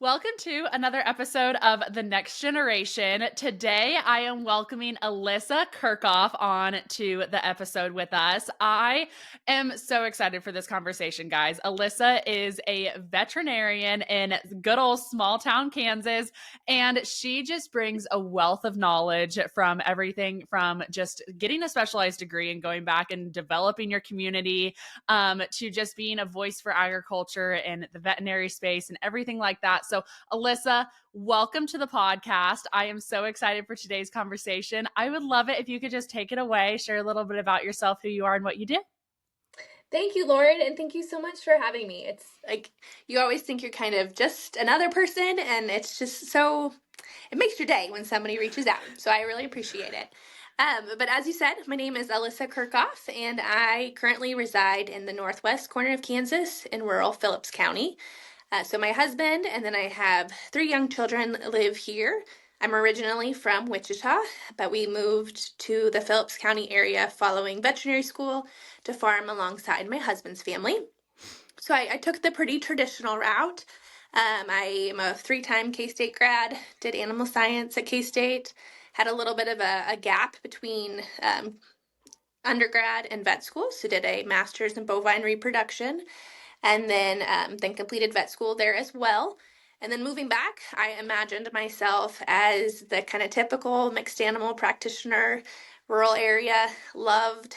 Welcome to another episode of The Next Generation. Today, I am welcoming Alissa Kirchhoff on to the episode with us. I am so excited for this conversation, guys. Alyssa is a veterinarian in good old small town Kansas, and she just brings a wealth of knowledge from everything from just getting a specialized degree and going back and developing your community to just being a voice for agriculture and the veterinary space and everything like that. So, Alyssa, welcome to the podcast. I am so excited for today's conversation. I would love it if you could just take it away, share a little bit about yourself, who you are, and what you do. Thank you, Lauren, and thank you so much for having me. It's like you always think you're kind of just another person, and it's just so, it makes your day when somebody reaches out. So I really appreciate it. But as you said, my name is Alissa Kirchhoff, and I currently reside in the northwest corner of Kansas in rural Phillips County. So my husband and then I have 3 young children live here. I'm originally from Wichita, but we moved to the Phillips County area following veterinary school to farm alongside my husband's family. So I took the pretty traditional route. I am a 3-time K-State grad, did animal science at K-State, had a little bit of a gap between undergrad and vet school, so did a master's in bovine reproduction, and then completed vet school there as well. And then moving back, I imagined myself as the kind of typical mixed animal practitioner, rural area, loved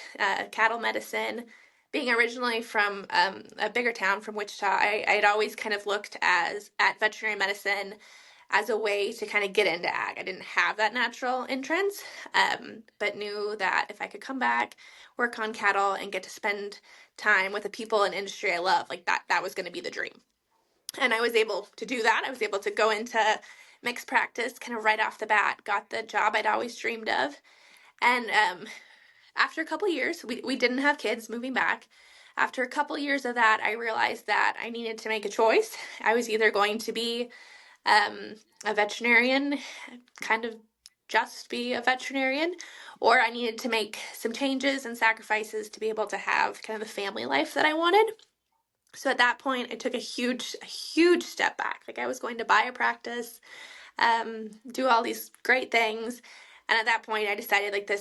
cattle medicine. Being originally from a bigger town from Wichita, I had always kind of looked at veterinary medicine as a way to kind of get into ag. I didn't have that natural entrance, but knew that if I could come back, work on cattle, and get to spend time with the people and industry I love, like that was going to be the dream. And I was able to do that. I was able to go into mixed practice kind of right off the bat, got the job I'd always dreamed of. And after a couple years, we didn't have kids moving back. After a couple years of that, I realized that I needed to make a choice. I was either going to be a veterinarian, kind of just be a veterinarian, or I needed to make some changes and sacrifices to be able to have kind of the family life that I wanted. So at that point, I took a huge step back. Like I was going to buy a practice, do all these great things. And at that point, I decided like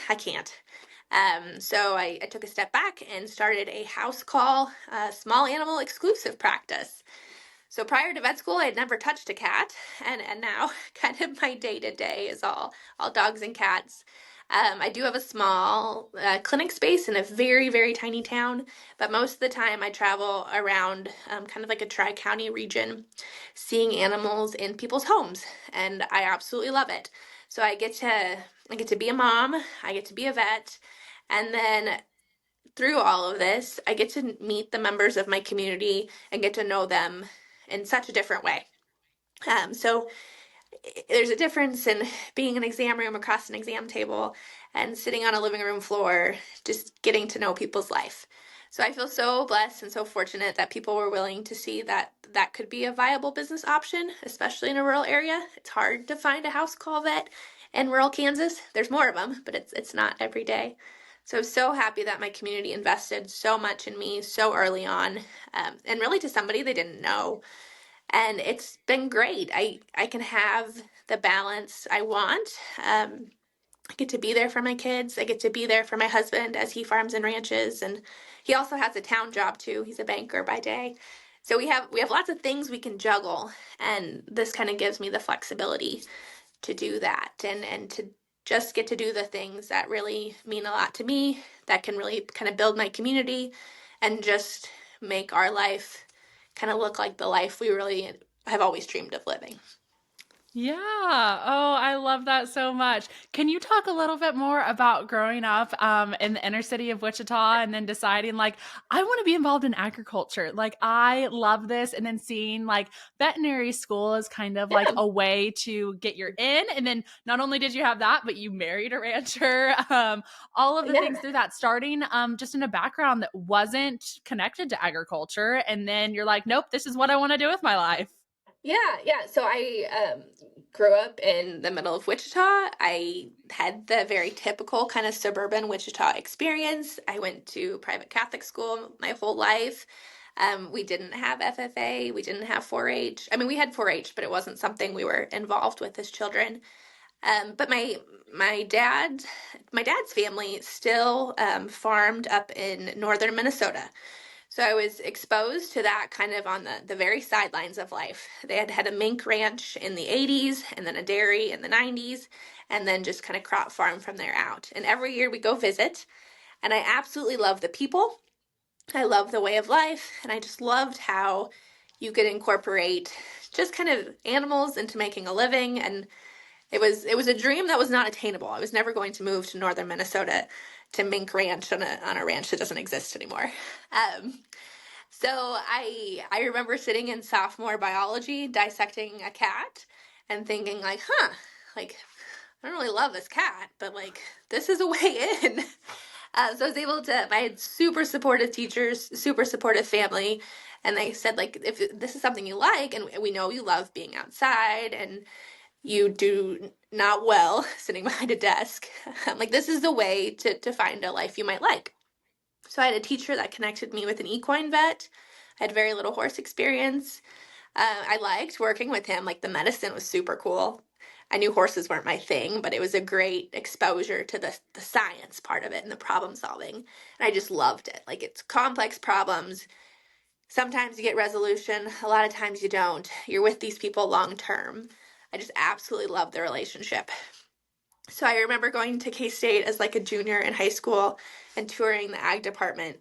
I can't. So I took a step back and started a house call, small animal exclusive practice. So prior to vet school, I had never touched a cat, and now kind of my day-to-day is all dogs and cats. I do have a small clinic space in a very tiny town, but most of the time I travel around kind of like a tri-county region, seeing animals in people's homes, and I absolutely love it. So I get to be a mom, I get to be a vet, and then through all of this, I get to meet the members of my community and get to know them in such a different way. So there's a difference in being in an exam room across an exam table and sitting on a living room floor, just getting to know people's life. So I feel so blessed and so fortunate that people were willing to see that that could be a viable business option, especially in a rural area. It's hard to find a house call vet in rural Kansas. There's more of them, but it's not every day. So I'm so happy that my community invested so much in me so early on, and really to somebody they didn't know. And it's been great. I can have the balance I want. I get to be there for my kids. I get to be there for my husband as he farms and ranches, and he also has a town job too. He's a banker by day. So we have lots of things we can juggle, and this kind of gives me the flexibility to do that and to just get to do the things that really mean a lot to me, that can really kind of build my community and just make our life kind of look like the life we really have always dreamed of living. Yeah. Oh, I love that so much. Can you talk a little bit more about growing up in the inner city of Wichita and then deciding like, I want to be involved in agriculture. Like, I love this. And then seeing like veterinary school as kind of like Yeah. a way to get your in. And then not only did you have that, but you married a rancher, all of the Yeah. things through that, starting just in a background that wasn't connected to agriculture. And then you're like, nope, this is what I want to do with my life. Yeah. So I grew up in the middle of Wichita. I had the very typical kind of suburban Wichita experience. I went to private Catholic school my whole life. We didn't have FFA. We didn't have 4-H. I mean, we had 4-H, but it wasn't something we were involved with as children. But my dad's family still farmed up in northern Minnesota. So I was exposed to that kind of on the very sidelines of life. They had had a mink ranch in the 80s and then a dairy in the 90s and then just kind of crop farm from there out. And every year we go visit, and I absolutely love the people. I love the way of life, and I just loved how you could incorporate just kind of animals into making a living. And it was a dream that was not attainable. I was never going to move to northern Minnesota to mink ranch on a ranch that doesn't exist anymore. Um, so I remember sitting in sophomore biology dissecting a cat and thinking like, like I don't really love this cat, but like this is a way in. So I was able to. I had super supportive teachers, super supportive family, and they said like, if this is something you like, and we know you love being outside, and you do not well sitting behind a desk, like this is the way to find a life you might like. So I had a teacher that connected me with an equine vet. I had very little horse experience. I liked working with him. Like the medicine was super cool. I knew horses weren't my thing, but it was a great exposure to the science part of it and the problem solving. And I just loved it. Like it's complex problems. Sometimes you get resolution, a lot of times you don't. You're with these people long term. I just absolutely love the relationship. So I remember going to K-State as like a junior in high school and touring the ag department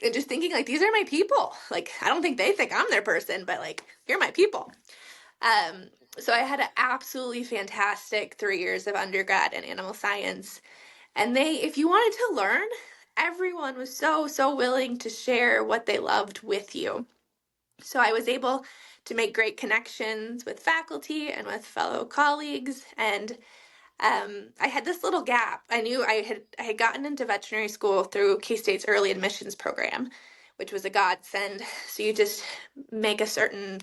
and just thinking like these are my people. Like I don't think they think I'm their person, but like you're my people. Um, so I had an absolutely fantastic 3 years of undergrad in animal science. And if you wanted to learn, everyone was so willing to share what they loved with you. So I was able to make great connections with faculty and with fellow colleagues. And I had this little gap. I knew I had gotten into veterinary school through K-State's early admissions program, which was a godsend. So you just make a certain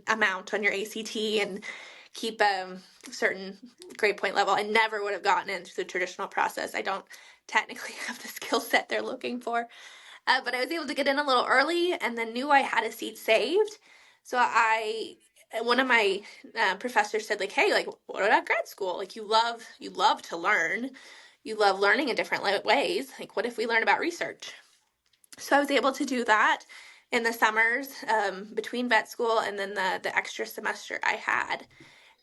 amount on your ACT and keep a certain grade point level. I never would have gotten into the traditional process. I don't technically have the skill set they're looking for. But I was able to get in a little early and then knew I had a seat saved. So one of my professors said like, hey, like what about grad school? Like you love to learn. You love learning in different ways. Like what if we learn about research? So I was able to do that in the summers between vet school and then the extra semester I had.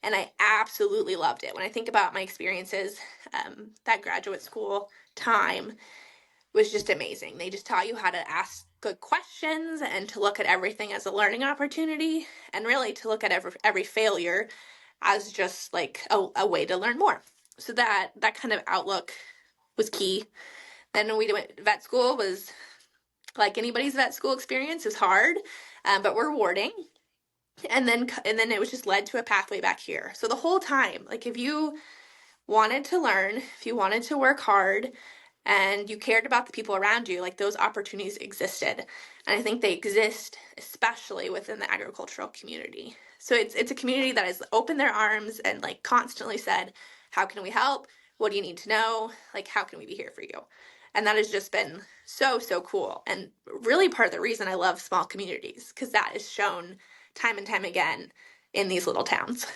And I absolutely loved it. When I think about my experiences, that graduate school time was just amazing. They just taught you how to ask good questions and to look at everything as a learning opportunity and really to look at every failure as just like a way to learn more. So that kind of outlook was key. Then we went vet school was like anybody's vet school experience is hard, but rewarding. And then it was just led to a pathway back here. So the whole time, like if you wanted to learn, if you wanted to work hard, and you cared about the people around you, like those opportunities existed. And I think they exist especially within the agricultural community. So it's a community that has opened their arms and like constantly said, how can we help? What do you need to know? Like how can we be here for you? And that has just been so cool. And really part of the reason I love small communities, because that is shown time and time again in these little towns.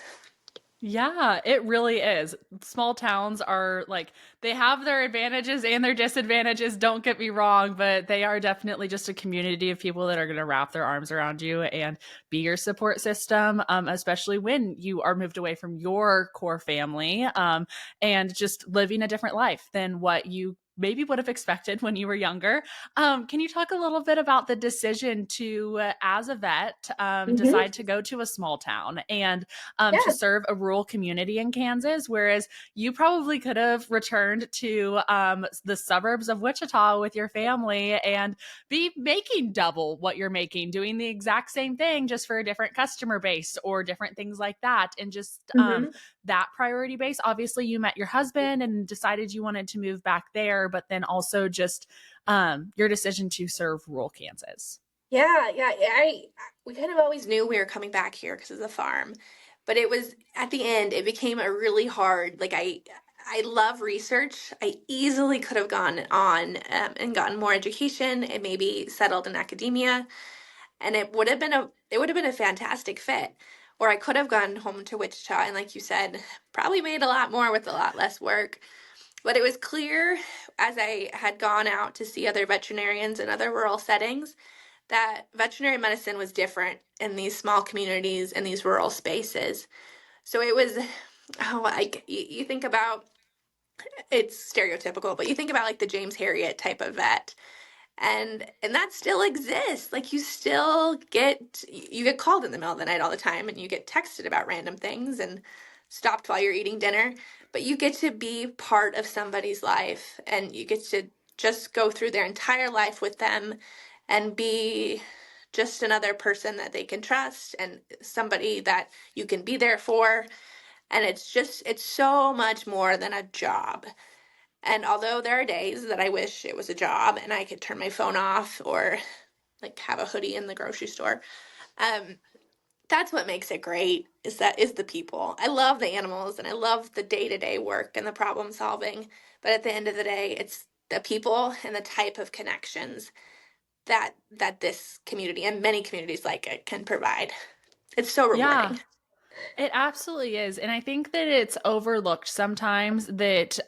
Yeah, it really is. Small towns are like, they have their advantages and their disadvantages, don't get me wrong, but they are definitely just a community of people that are going to wrap their arms around you and be your support system, especially when you are moved away from your core family, and just living a different life than what you maybe would have expected when you were younger. Can you talk a little bit about the decision to, as a vet, Mm-hmm. decide to go to a small town and to Yeah. serve a rural community in Kansas, whereas you probably could have returned to the suburbs of Wichita with your family and be making double what you're making, doing the exact same thing, just for a different customer base or different things like that. And just Mm-hmm. that priority base. Obviously, you met your husband and decided you wanted to move back there, but then also just your decision to serve rural Kansas. Yeah. We kind of always knew we were coming back here because of the farm, but it was at the end. It became a really hard. Like I love research. I easily could have gone on and gotten more education and maybe settled in academia. and it would have been a fantastic fit. Or I could have gone home to Wichita and, like you said, probably made a lot more with a lot less work. But it was clear as I had gone out to see other veterinarians in other rural settings that veterinary medicine was different in these small communities in these rural spaces. So it was, oh, like you think about, it's stereotypical, but you think about like the James Harriet type of vet, and that still exists. Like you get called in the middle of the night all the time, and you get texted about random things and stopped while you're eating dinner, but you get to be part of somebody's life, and you get to just go through their entire life with them and be just another person that they can trust and somebody that you can be there for. And it's so much more than a job. And although there are days that I wish it was a job and I could turn my phone off or like have a hoodie in the grocery store, um, that's what makes it great is the people. I love the animals and I love the day-to-day work and the problem solving, but at the end of the day, it's the people and the type of connections that this community and many communities like it can provide. It's so Yeah. rewarding. It absolutely is. And I think that it's overlooked sometimes that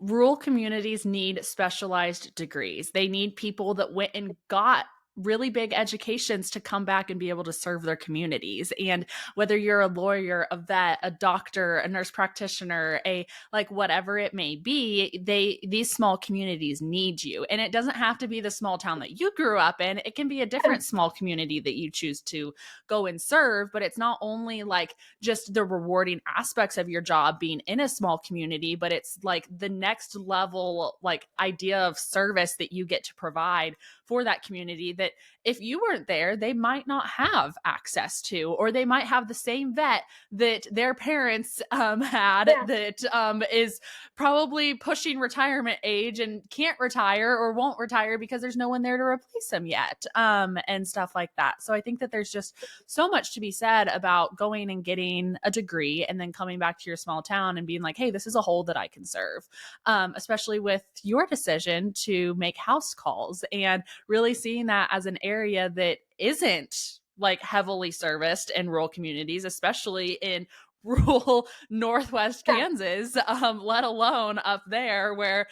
rural communities need specialized degrees. They need people that went and got really big educations to come back and be able to serve their communities. And whether you're a lawyer, a vet, a doctor, a nurse practitioner, a like whatever it may be, these small communities need you. And it doesn't have to be the small town that you grew up in. It can be a different small community that you choose to go and serve, but it's not only like just the rewarding aspects of your job being in a small community, but it's like the next level like idea of service that you get to provide for that community that if you weren't there, they might not have access to, or they might have the same vet that their parents had Yeah. that is probably pushing retirement age and can't retire or won't retire because there's no one there to replace them yet, and stuff like that. So I think that there's just so much to be said about going and getting a degree and then coming back to your small town and being like, hey, this is a hole that I can serve, especially with your decision to make house calls and really seeing that as an area that isn't like heavily serviced in rural communities, especially in rural Northwest Yeah. Kansas, let alone up there where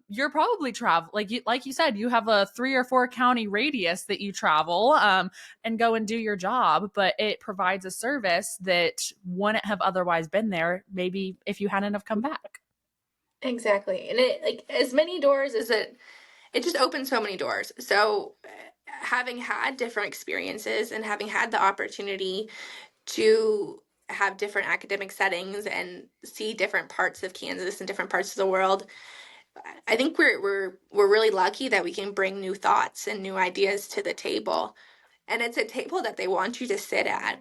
you're probably travel like you said, you have a 3 or 4 county radius that you travel and go and do your job, but it provides a service that wouldn't have otherwise been there maybe if you hadn't have come back. Exactly. And it like as many doors as it just opens so many doors. So having had different experiences and having had the opportunity to have different academic settings and see different parts of Kansas and different parts of the world, I think we're really lucky that we can bring new thoughts and new ideas to the table. And it's a table that they want you to sit at.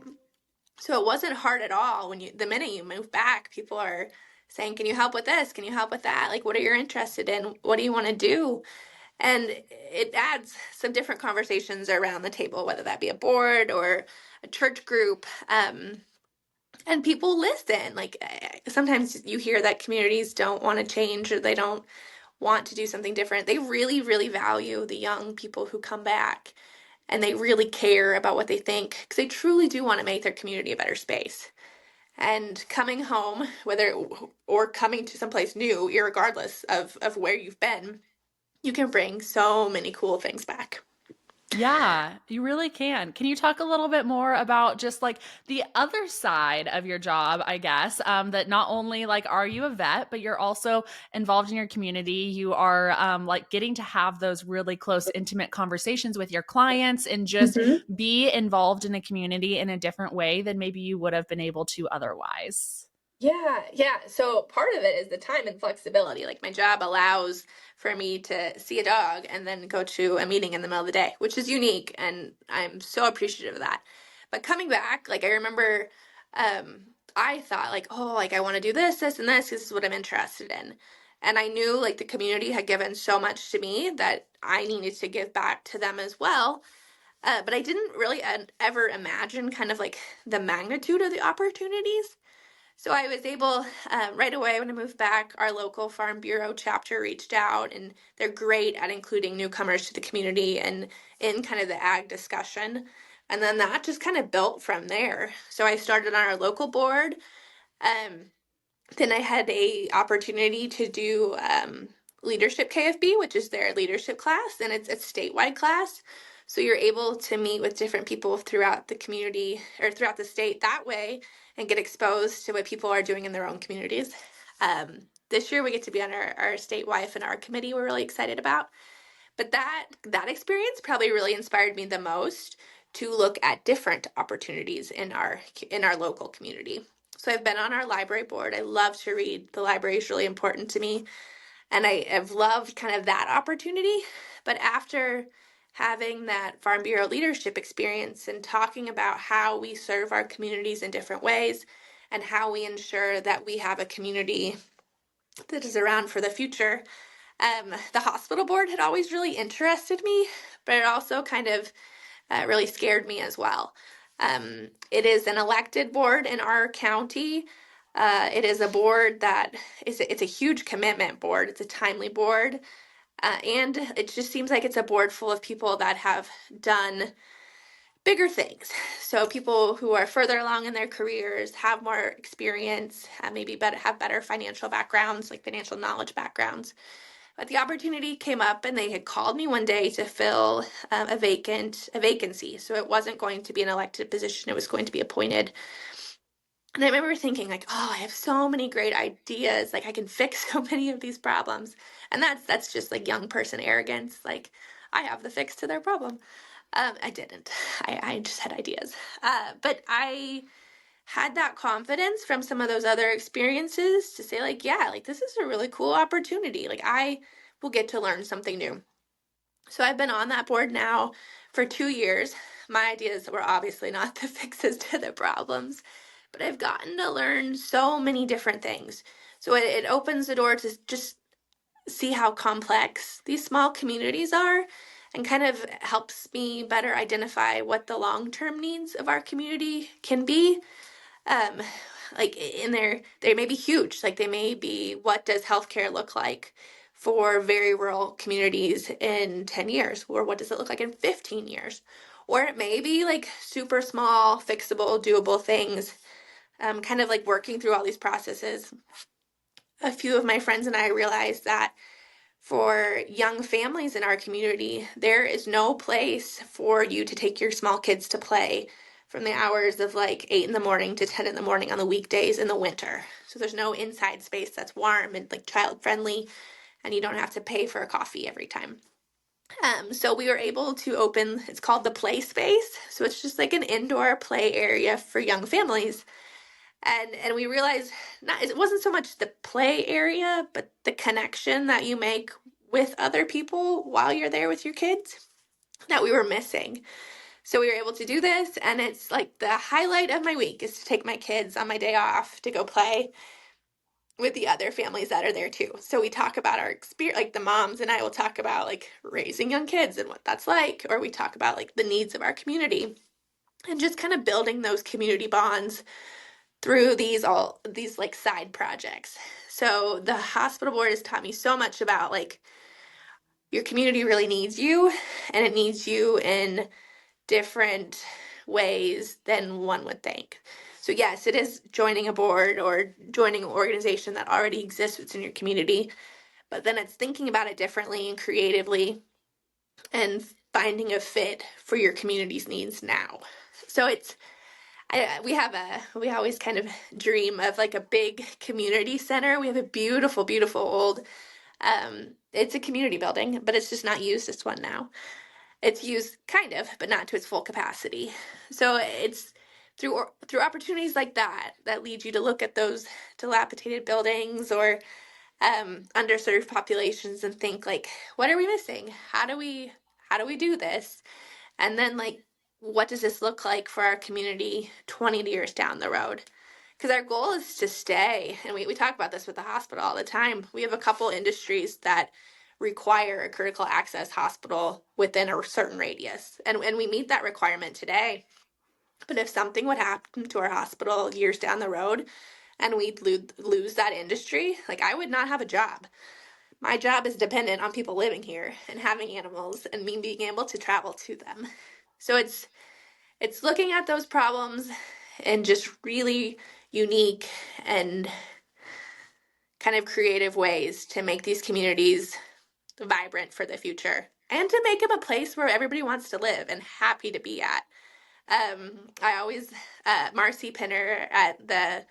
So it wasn't hard at all when the minute you move back, people are saying, "Can you help with this? Can you help with that? Like, what are you interested in? What do you want to do?" And it adds some different conversations around the table, whether that be a board or a church group. And people listen. Like sometimes you hear that communities don't want to change or they don't want to do something different. They really, really value the young people who come back and they really care about what they think because they truly do want to make their community a better space. And coming home, whether or coming to someplace new, irregardless of where you've been, you can bring so many cool things back. Yeah, you really can. Can you talk a little bit more about just like the other side of your job, I guess, that not only like are you a vet, but you're also involved in your community. You are like getting to have those really close, intimate conversations with your clients and just Mhm. be involved in the community in a different way than maybe you would have been able to otherwise. Yeah, yeah. So part of it is the time and flexibility. Like my job allows for me to see a dog and then go to a meeting in the middle of the day, which is unique, and I'm so appreciative of that. But coming back, like I remember, um, I thought like, oh, like I want to do this, this, and this. This is what I'm interested in, and I knew like the community had given so much to me that I needed to give back to them as well. But I didn't really ever imagine kind of like the magnitude of the opportunities. So I was able, right away when I moved back, our local Farm Bureau chapter reached out, and they're great at including newcomers to the community and in kind of the ag discussion. And then that just kind of built from there. So I started on our local board. Um, then I had a opportunity to do leadership KFB, which is their leadership class, and it's a statewide class. So you're able to meet with different people throughout the community or throughout the state that way and get exposed to what people are doing in their own communities. This year we get to be on our state wife and our committee we're really excited about. But that experience probably really inspired me the most to look at different opportunities in our local community. So I've been on our library board. I love to read. The library is really important to me, and I have loved kind of that opportunity. But after having that Farm Bureau leadership experience and talking about how we serve our communities in different ways and how we ensure that we have a community that is around for the future, the hospital board had always really interested me, but it also kind of really scared me as well. It is an elected board in our county. It is a board that it's a huge commitment board. It's a timely board. And it just seems like it's a board full of people that have done bigger things. So people who are further along in their careers, have more experience, maybe have better financial backgrounds, like financial knowledge backgrounds. But the opportunity came up, and they had called me one day to fill a vacancy. So it wasn't going to be an elected position; it was going to be appointed. And I remember thinking, like, oh, I have so many great ideas. Like, I can fix so many of these problems. And that's just like young person arrogance. Like, I have the fix to their problem. I didn't. I just had ideas. But I had that confidence from some of those other experiences to say, like, yeah, like, this is a really cool opportunity. Like, I will get to learn something new. So I've been on that board now for 2 years. My ideas were obviously not the fixes to the problems, but I've gotten to learn so many different things. So it opens the door to just see how complex these small communities are, and kind of helps me better identify what the long-term needs of our community can be. um like in there, they may be huge. Like, they may be, what does healthcare look like for very rural communities in 10 years, or what does it look like in 15 years? Or it may be like super small, fixable, doable things. Kind of like working through all these processes. A few of my friends and I realized that for young families in our community, there is no place for you to take your small kids to play from the hours of like 8 in the morning to 10 in the morning on the weekdays in the winter. So there's no inside space that's warm and like child friendly, and you don't have to pay for a coffee every time. So we were able to open, it's called the play space. So it's just like an indoor play area for young families. And we realized, not it wasn't so much the play area, but the connection that you make with other people while you're there with your kids that we were missing. So we were able to do this, and it's like the highlight of my week is to take my kids on my day off to go play with the other families that are there too. So we talk about our experience, like the moms and I will talk about like raising young kids and what that's like, or we talk about like the needs of our community and just kind of building those community bonds through these like side projects. So the hospital board has taught me so much about like your community really needs you, and it needs you in different ways than one would think. So yes, it is joining a board or joining an organization that already exists within your community, but then it's thinking about it differently and creatively and finding a fit for your community's needs now. So it's we always kind of dream of like a big community center. We have a beautiful, beautiful old, it's a community building, but it's just not used this one now. It's used kind of, but not to its full capacity. So it's through opportunities like that that lead you to look at those dilapidated buildings or underserved populations and think like, what are we missing? How do we do this? And then like, what does this look like for our community 20 years down the road? Because our goal is to stay, and we talk about this with the hospital all the time. We have a couple industries that require a critical access hospital within a certain radius, and we meet that requirement today. But if something would happen to our hospital years down the road, and we'd lose that industry, like I would not have a job. My job is dependent on people living here and having animals and me being able to travel to them. So it's looking at those problems in just really unique and kind of creative ways to make these communities vibrant for the future and to make them a place where everybody wants to live and happy to be at. I always, Marcy Pinner at the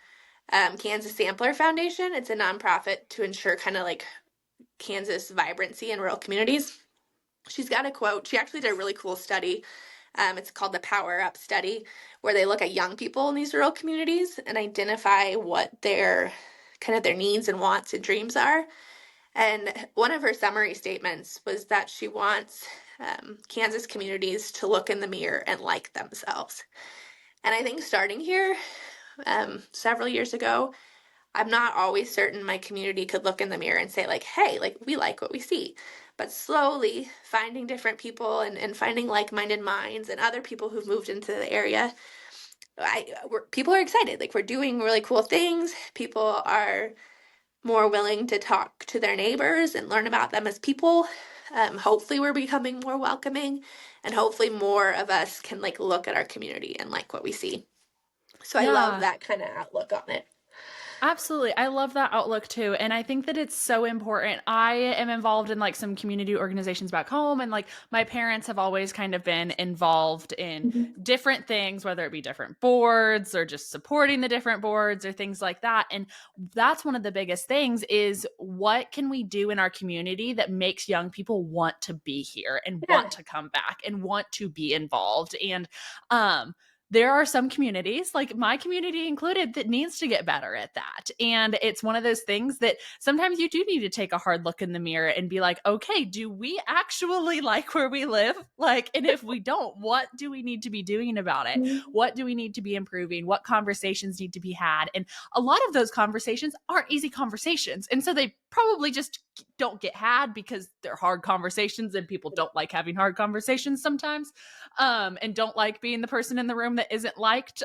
Kansas Sampler Foundation, it's a nonprofit to ensure kind of like Kansas vibrancy in rural communities. She's got a quote. She actually did a really cool study. It's called the Power Up Study, where they look at young people in these rural communities and identify what their kind of their needs and wants and dreams are. And one of her summary statements was that she wants Kansas communities to look in the mirror and like themselves. And I think starting here several years ago, I'm not always certain my community could look in the mirror and say, like, hey, like, we like what we see. But slowly finding different people and finding like-minded minds and other people who've moved into the area, people are excited. Like, we're doing really cool things. People are more willing to talk to their neighbors and learn about them as people. Hopefully we're becoming more welcoming, and hopefully more of us can like look at our community and like what we see. So I love Yeah. that kind of outlook on it. Absolutely. I love that outlook too. And I think that it's so important. I am involved in like some community organizations back home. And like my parents have always kind of been involved in Mm-hmm. different things, whether it be different boards or just supporting the different boards or things like that. And that's one of the biggest things is what can we do in our community that makes young people want to be here and Yeah. want to come back and want to be involved. And, there are some communities, like my community included, that needs to get better at that. And it's one of those things that sometimes you do need to take a hard look in the mirror and be like, okay, do we actually like where we live? Like, and if we don't, what do we need to be doing about it? What do we need to be improving? What conversations need to be had? And a lot of those conversations aren't easy conversations. And so they probably just don't get had because they're hard conversations and people don't like having hard conversations sometimes, and don't like being the person in the room that isn't liked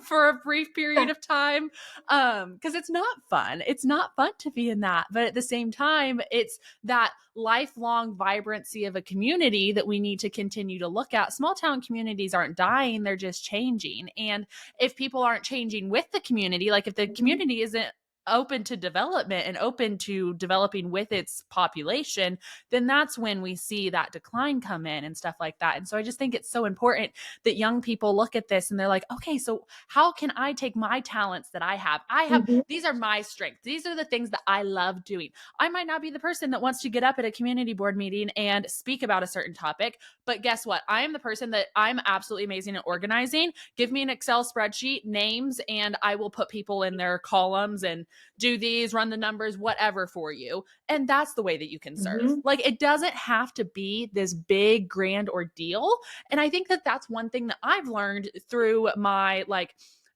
for a brief period of time, because it's not fun. It's not fun to be in that. But at the same time, it's that lifelong vibrancy of a community that we need to continue to look at. Small town communities aren't dying, they're just changing. And if people aren't changing with the community, like if the Mm-hmm. community isn't open to development and open to developing with its population, then that's when we see that decline come in and stuff like that. And so I just think it's so important that young people look at this and they're like, okay, so how can I take my talents that I have? Mm-hmm. These are my strengths. These are the things that I love doing. I might not be the person that wants to get up at a community board meeting and speak about a certain topic, but guess what? I am the person that I'm absolutely amazing at organizing. Give me an Excel spreadsheet, names, and I will put people in their columns and do these, run the numbers, whatever for you. And that's the way that you can serve. Mm-hmm. Like it doesn't have to be this big, grand ordeal. And I think that that's one thing that I've learned through my like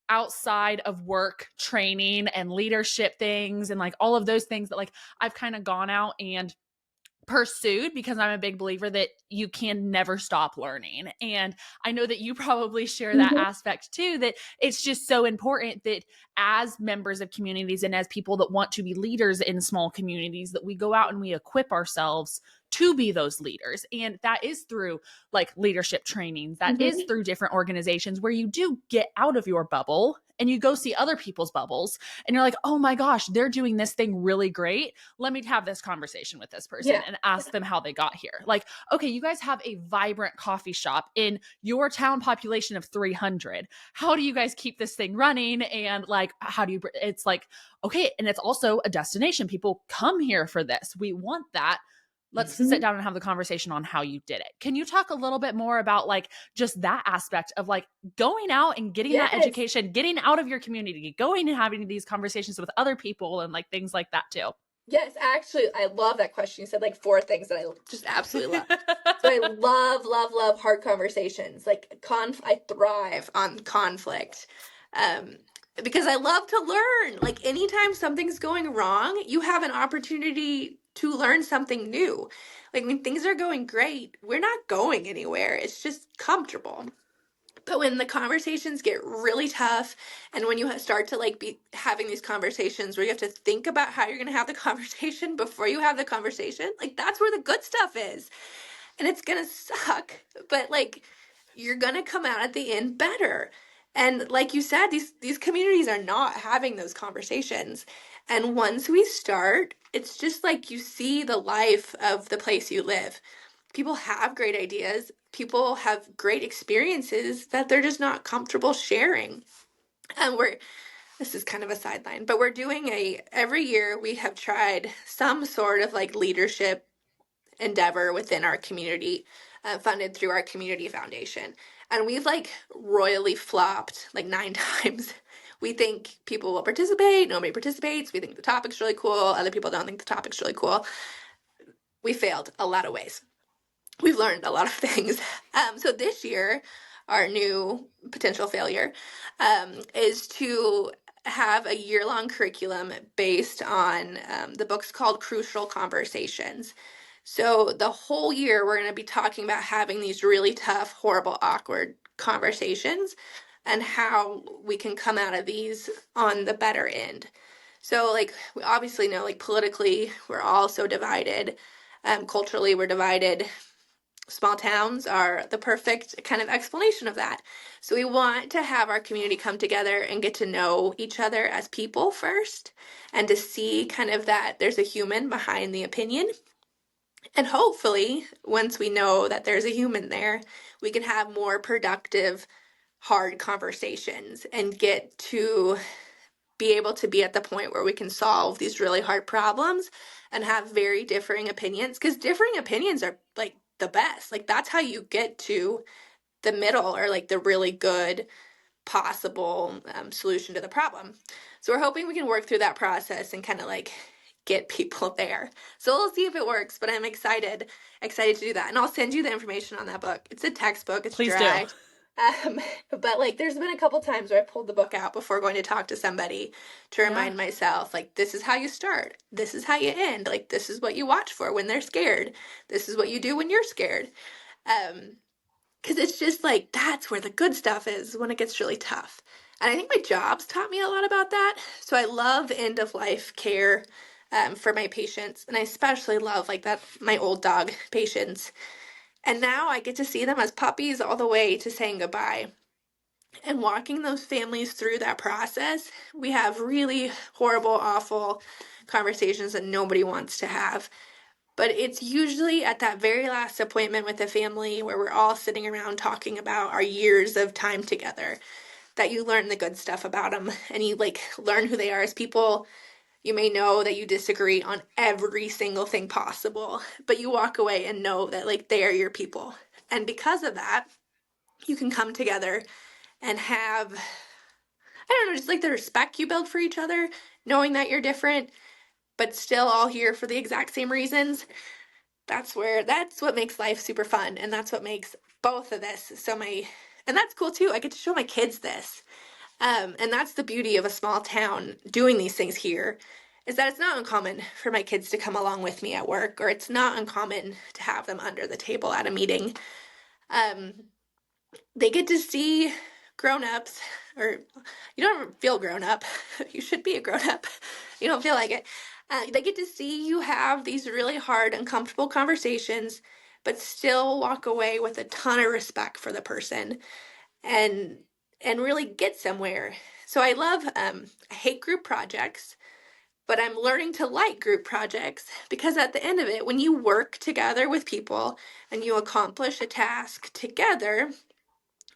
outside of work training and leadership things and like all of those things that like I've kind of gone out and pursued, because I'm a big believer that you can never stop learning. And I know that you probably share that Mm-hmm. aspect too, that it's just so important that as members of communities and as people that want to be leaders in small communities, that we go out and we equip ourselves to be those leaders. And that is through like leadership trainings, that is Mm-hmm. through different organizations where you do get out of your bubble and you go see other people's bubbles and you're like, oh my gosh, they're doing this thing really great. Let me have this conversation with this person Yeah. and ask them how they got here. Like, okay, you guys have a vibrant coffee shop in your town population of 300. How do you guys keep this thing running? And like, how do you, it's like, okay. And it's also a destination. People come here for this. We want that. Let's sit Mm-hmm. down and have the conversation on how you did it. Can you talk a little bit more about like just that aspect of like going out and getting that Yes. education, getting out of your community, going and having these conversations with other people and like things like that too? Yes, actually, I love that question. You said like four things that I just absolutely love. So I love, love, love hard conversations. Like I thrive on conflict. Um, because I love to learn. Like anytime something's going wrong, you have an opportunity to learn something new. Like when things are going great, we're not going anywhere. It's just comfortable. But when the conversations get really tough, and when you start to like be having these conversations where you have to think about how you're going to have the conversation before you have the conversation, like that's where the good stuff is. And it's going to suck, but like you're going to come out at the end better. And like you said, these communities are not having those conversations. And once we start, it's just like you see the life of the place you live. People have great ideas, people have great experiences that they're just not comfortable sharing. And we're this is kind of a sideline, but we're doing every year we have tried some sort of like leadership endeavor within our community, funded through our community foundation. And we've like royally flopped like 9 times. We think people will participate, nobody participates. We think the topic's really cool, other people don't think the topic's really cool. We failed a lot of ways. We've learned a lot of things. So this year, our new potential failure is to have a year-long curriculum based on the book's called Crucial Conversations. So the whole year, we're going to be talking about having these really tough, horrible, awkward conversations and how we can come out of these on the better end. So, like, we obviously know, like, politically, we're all so divided. Culturally, we're divided. Small towns are the perfect kind of explanation of that. So we want to have our community come together and get to know each other as people first, and to see kind of that there's a human behind the opinion. And hopefully, once we know that there's a human there, we can have more productive, hard conversations and get to be able to be at the point where we can solve these really hard problems and have very differing opinions, because differing opinions are like the best. Like that's how you get to the middle, or like the really good possible solution to the problem. So we're hoping we can work through that process and kind of like get people there. So we'll see if it works, but I'm excited to do that. And I'll send you the information on that book. It's a textbook. It's Please dry. do. But like there's been a couple times where I pulled the book out before going to talk to somebody to remind myself, like, this is how you start, this is how you end, like this is what you watch for when they're scared, this is what you do when you're scared. Because it's just like that's where the good stuff is when it gets really tough. And I think my job's taught me a lot about that. So I love end of life care for my patients, and I especially love like that my old dog patients. And now I get to see them as puppies all the way to saying goodbye. And walking those families through that process, we have really horrible, awful conversations that nobody wants to have. But it's usually at that very last appointment with the family where we're all sitting around talking about our years of time together that you learn the good stuff about them, and you like learn who they are as people. You may know that you disagree on every single thing possible, but you walk away and know that like they are your people. And because of that, you can come together and have, I don't know, just like the respect you build for each other, knowing that you're different, but still all here for the exact same reasons. That's what makes life super fun. And that's what makes both of this and that's cool too. I get to show my kids this. And that's the beauty of a small town doing these things here, is that it's not uncommon for my kids to come along with me at work, or it's not uncommon to have them under the table at a meeting. They get to see grown-ups, or you don't feel grown up. You should be a grown up. You don't feel like it. They get to see you have these really hard, uncomfortable conversations, but still walk away with a ton of respect for the person, and really get somewhere. So I hate group projects, but I'm learning to like group projects, because at the end of it, when you work together with people and you accomplish a task together,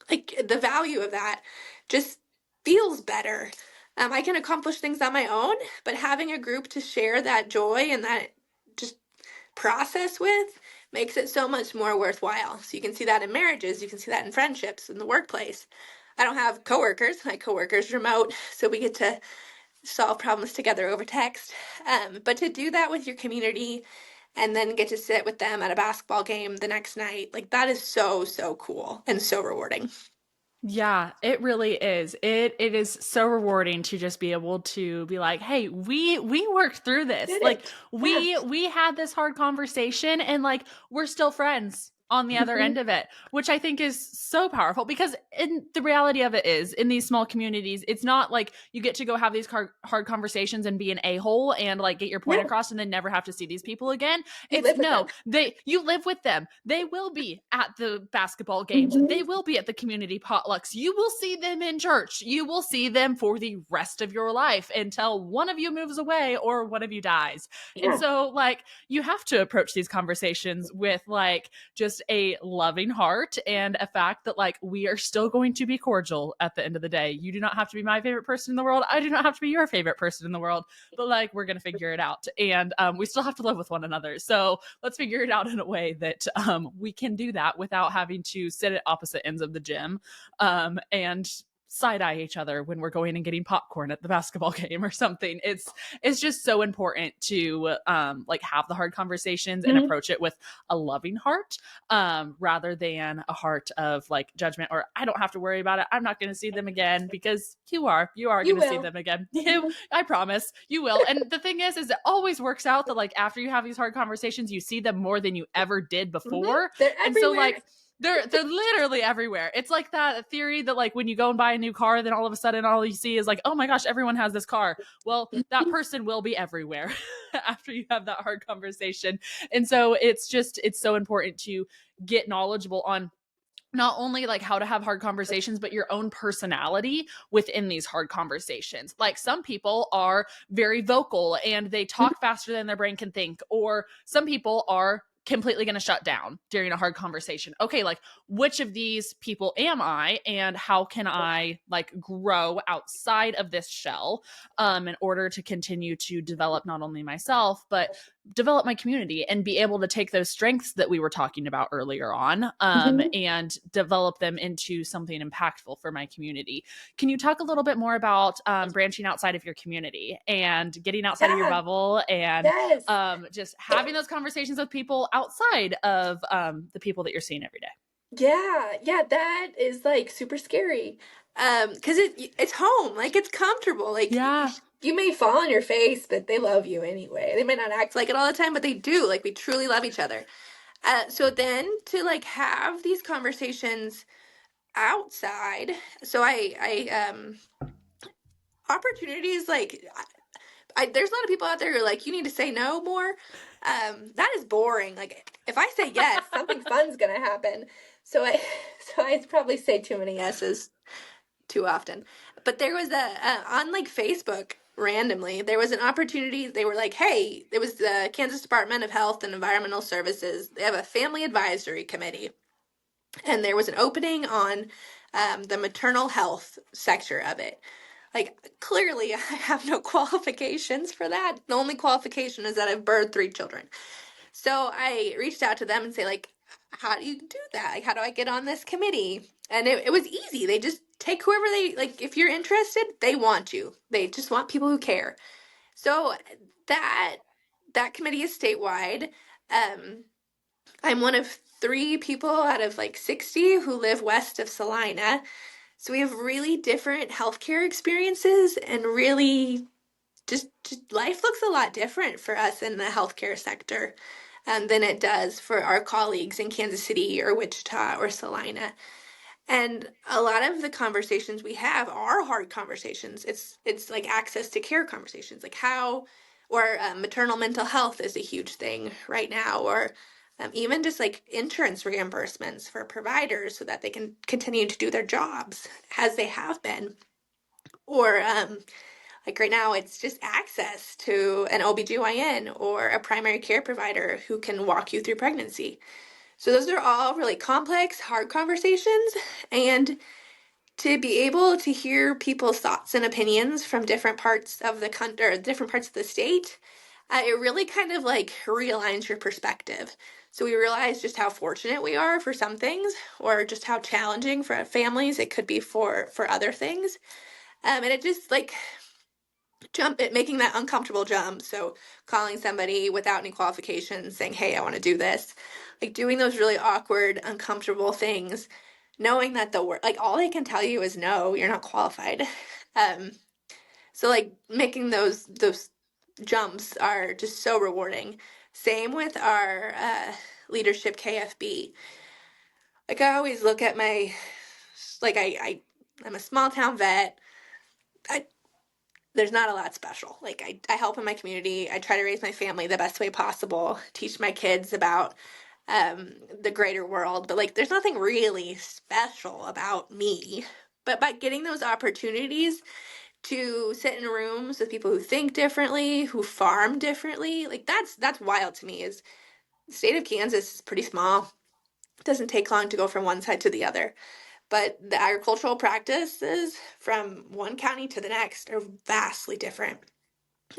like the value of that just feels better. I can accomplish things on my own, but having a group to share that joy and that just process with makes it so much more worthwhile. So you can see that in marriages, you can see that in friendships, in the workplace. I don't have coworkers. My coworker's remote, so we get to solve problems together over text. But to do that with your community and then get to sit with them at a basketball game the next night, like that is so, so cool and so rewarding. Yeah, it really is. It is so rewarding to just be able to be like, "Hey, we worked through this. Did Like it? Yeah. we had this hard conversation, and like we're still friends. on the other Mhm. end of it, which I think is so powerful because in the reality of it is in these small communities, it's not like you get to go have these hard conversations and be an a-hole and like get your point No, across and then never have to see these people again. you It's live with no, them. you live with them. They will be at the basketball games. They Mhm. will be at the community potlucks. You will see them in church. You will see them for the rest of your life until one of you moves away or one of you dies. And Yeah. so like you have to approach these conversations with like just a loving heart and a fact that like we are still going to be cordial at the end of the day. You do not have to be my favorite person in the world. I do not have to be your favorite person in the world, but like we're going to figure it out. And we still have to live with one another. So let's figure it out in a way that we can do that without having to sit at opposite ends of the gym and side eye each other when we're going and getting popcorn at the basketball game or something. It's just so important to like have the hard conversations and Mhm. approach it with a loving heart rather than a heart of like judgment or I don't have to worry about it. I'm not going to see them again because you are You going to see will. them again. You, Mhm. I promise you will. And the thing is it always works out that like after you have these hard conversations, you see them more than you ever did Mhm. before. They're And so everywhere. like they're literally everywhere. It's like that theory that like when you go and buy a new car, then all of a sudden all you see is like, oh my gosh, everyone has this car. Well, that person will be everywhere after you have that hard conversation. And so it's so important to get knowledgeable on not only like how to have hard conversations but your own personality within these hard conversations. Like some people are very vocal and they talk faster than their brain can think, or some people are completely going to shut down during a hard conversation. Okay, like which of these people am I and how can I like grow outside of this shell in order to continue to develop not only myself but develop my community and be able to take those strengths that we were talking about earlier on Mhm. and develop them into something impactful for my community. Can you talk a little bit more about branching outside of your community and getting outside of your Yeah. bubble and Yes. just having those conversations with people outside of the people that you're seeing every day? Yeah, yeah, that is, like, super scary. 'Cause it's home, like, it's comfortable, like, Yeah. you may fall on your face, but they love you anyway. They may not act like it all the time, but they do, like, we truly love each other. So then to, like, have these conversations outside, so opportunities, like, there's a lot of people out there who are like, "You need to say no more." That is boring. Like, if I say yes, something fun's gonna happen. So I, so I probably say too many yeses too often. But there was on like Facebook randomly, there was an opportunity. They were like, "Hey, it was the Kansas Department of Health and Environmental Services. They have a family advisory committee, and there was an opening on the maternal health sector of it." Like, clearly, I have no qualifications for that. The only qualification is that I've birthed 3 children. So I reached out to them and say, like, how do you do that? Like, how do I get on this committee? And it was easy. They just take whoever they like. If you're interested, they want you. They just want people who care. So that that committee is statewide. Um, I'm one of 3 people out of like 60 who live west of Salina. So we have really different healthcare experiences and really just life looks a lot different for us in the healthcare sector than it does for our colleagues in Kansas City or Wichita or Salina. And a lot of the conversations we have are hard conversations. It's like access to care conversations, like how, or maternal mental health is a huge thing right now, or even just like insurance reimbursements for providers so that they can continue to do their jobs as they have been. Or like right now, it's just access to an OBGYN or a primary care provider who can walk you through pregnancy. So those are all really complex, hard conversations. And to be able to hear people's thoughts and opinions from different parts of the country or different parts of the state, it really kind of like realigns your perspective. So we realize just how fortunate we are for some things, or just how challenging for families it could be for other things. And it just like making that uncomfortable jump. So calling somebody without any qualifications, saying, "Hey, I want to do this," like doing those really awkward, uncomfortable things, knowing that the word, like all they can tell you is no, you're not qualified. Um, so like making those jumps are just so rewarding. Same with our leadership KFB. like I always look at like I'm a small town vet. I There's not a lot special. Like I help in my community. I try to raise my family the best way possible, teach my kids about the greater world, but like there's nothing really special about me. But by getting those opportunities to sit in rooms with people who think differently, who farm differently, like that's wild to me. Is the state of Kansas is pretty small. It doesn't take long to go from one side to the other. But the agricultural practices from one county to the next are vastly different.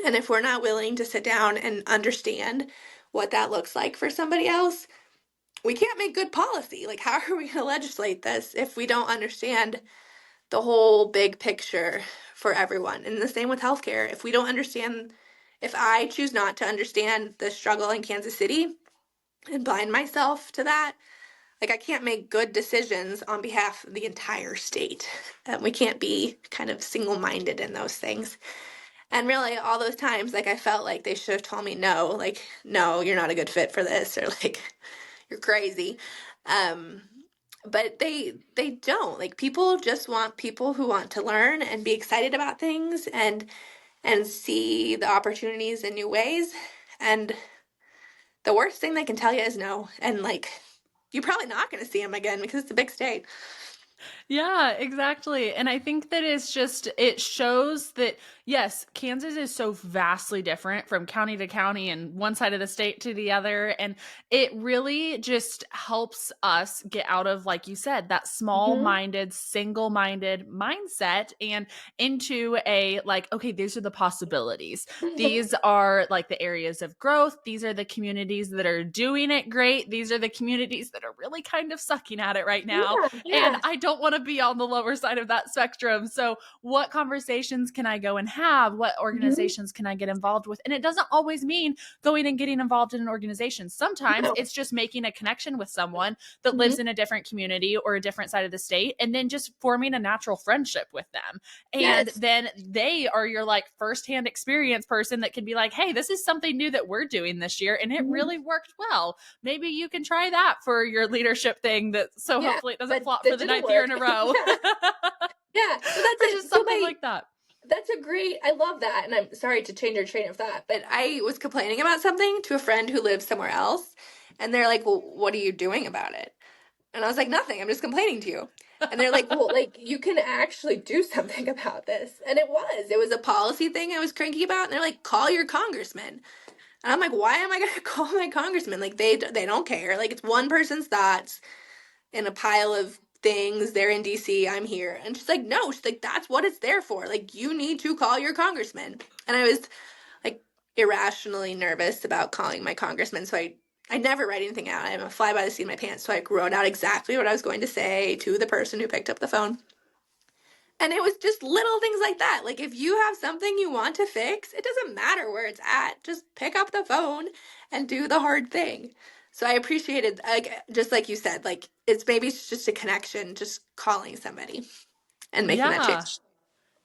And if we're not willing to sit down and understand what that looks like for somebody else, we can't make good policy. Like, how are we going to legislate this if we don't understand the whole big picture for everyone? And the same with healthcare. If we don't understand, if I choose not to understand the struggle in Kansas City and blind myself to that, like I can't make good decisions on behalf of the entire state. We can't be kind of single-minded in those things. And really, all those times, like I felt like they should have told me no, like no, you're not a good fit for this, or like you're crazy. Um, but they don't. Like people just want people who want to learn and be excited about things and see the opportunities in new ways. And the worst thing they can tell you is no. And like you're probably not going to see them again because it's a big state. Yeah, exactly. And I think that it shows that, yes, Kansas is so vastly different from county to county and one side of the state to the other. And it really just helps us get out of, like you said, that small minded, single minded mindset and into a like, okay, these are the possibilities. These are like the areas of growth. These are the communities that are doing it great. These are the communities that are really kind of sucking at it right now. Yeah, And yeah. I don't want to be on the lower side of that spectrum. So, what conversations can I go and have? What Mhm. organizations can I get involved with? And it doesn't always mean going and getting involved in an organization. Sometimes No. it's just making a connection with someone that lives Mhm. in a different community or a different side of the state, and then just forming a natural friendship with them. And Yes. then they are your like firsthand experience person that can be like, hey, this is something new that we're doing this year, and it Mhm. really worked well. Maybe you can try that for your leadership thing, that so Yeah, hopefully it doesn't that flop for that the didn't ninth year work. in a row. Yeah. Yeah. So that's Or just it. So something my like that. That's a great, I love that. And I'm sorry to change your train of thought, but I was complaining about something to a friend who lives somewhere else. And they're like, well, what are you doing about it? And I was like, nothing. I'm just complaining to you. And they're like, well, like, you can actually do something about this. And it was a policy thing I was cranky about. And they're like, call your congressman. And I'm like, why am I going to call my congressman? Like, they don't care. Like, it's one person's thoughts in a pile of things. They're in DC, I'm here. And she's like, no, she's like, that's what it's there for. Like, you need to call your congressman. And I was like irrationally nervous about calling my congressman. So I never write anything out. I'm a fly by the seat of my pants. So I wrote out exactly what I was going to say to the person who picked up the phone. And it was just little things like that. Like, if you have something you want to fix, it doesn't matter where it's at. Just pick up the phone and do the hard thing. So I appreciated, like, just like you said, like, it's just a connection, just calling somebody and making that Yeah. change.